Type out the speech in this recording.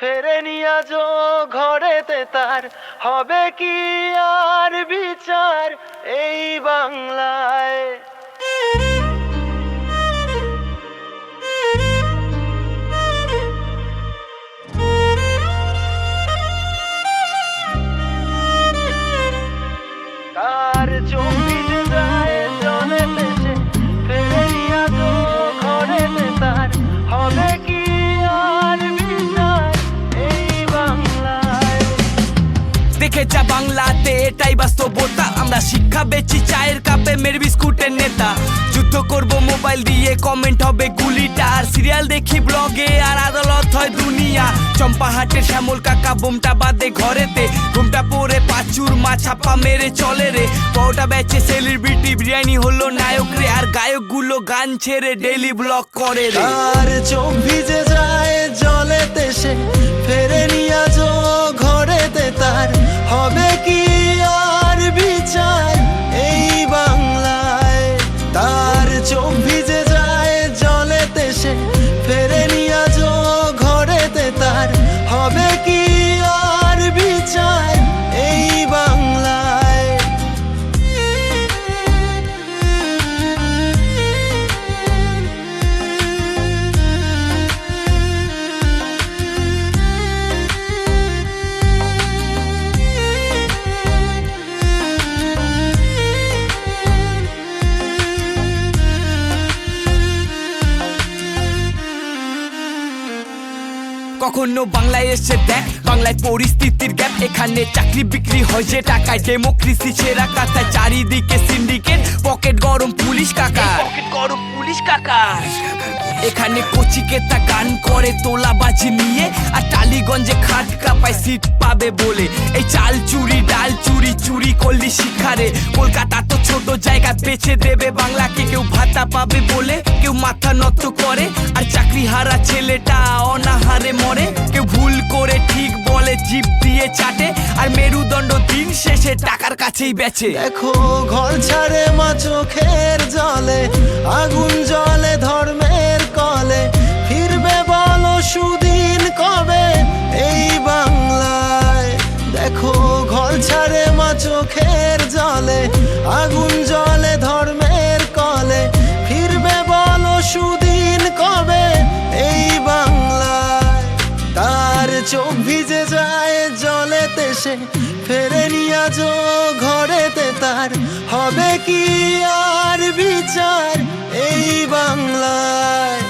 ফেরে নিয়া যো ঘরেতে তার হবে কি আর বিচার এই বাংলায়। তার চোখ ভিজে যায় জলেতে সে ফেরে নিয়া যো ঘরেতে তার হবে কি আর বিচার এই বাংলায়। দেখে যা বাংলাতে এটাই বাস্তবতা, আমরা শিক্ষা বেচি চায়ের কাপে মের বিস্কুটের নেতা। যুদ্ধ করব মোবাইল দিয়ে কমেন্ট হবে গুলিটা, আর সিরিয়াল দেখি ব্লগে আর আদালত হয় দুনিয়া। চম্পাহাটের শ্যামল কাকা বোমটা বাদে ঘরেতে, ঘুমটা পরে পাচুর মা ছাপা মেরে চলে রে। বউটা বেচে সেলিব্রিটি, বিরিয়ানি হলো নায়ক রে, আর গায়কগুলো গান ছেড়ে ডেইলি ব্লগ করে রে। আর চোখ ভিজে যায় জলেতে সে ফেরে নিয়া যো ঘরেতে তার হবে কি আর বিচার এই বাংলায়। তার চোখ ভিজে যায় জলেতে সে ফেরে নিয়া যো ঘরেতে তার হবে কি আর বিচার এই বাংলায়। কখনো বাংলায় এসে দেখ বাংলায় পরিস্থিতির গ্যাপ, এখানে চাকরি বিক্রি হয় যে টাকায়, ডেমোক্রেসি ছেঁড়া কাঁথায়, চারিদিকে সিন্ডিকেট, পকেট গরম পুলিশ কাকা, পকেট গরম পুলিশ কাকা। এখানে কচিকেতা গান করে তোলাবাজি নিয়ে, আর টালিগঞ্জে খাট কাপায় সিট পাবে বলে। এই চাল চুরি ডাল চুরি, চুরি করলি শিক্ষারে। কলকাতা তো ছোট জায়গা, বেছে দেবে বাংলাকে, কেউ ভাতা পাবে বলে কেউ মাথা নত করে, আর চাকরি হারা ছেলেটা অনাহারে মরে। কেউ ভুল করে ঠিক বলে জিভ দিয়ে চাটে, আর মেরুদণ্ড দিন শেষে টাকার কাছেই বেচে। দেখো ঘর ছাড়ে মা চোখের জলে, আগুন জলে ধর্মের কলে, ফিরবে বলো সুদিন কবে এই বাংলায়। দেখো ঘর ছাড়ে মা চোখের জলে, আগুন জলে ধর্মের কলে, ফিরবে বলো সুদিন কবে এই বাংলায়। তার চোখ ভিজে যায় জলেতে সে ফেরে নিয়া যো ঘরেতে তার হবে কি আর বিচার এই বাংলায়।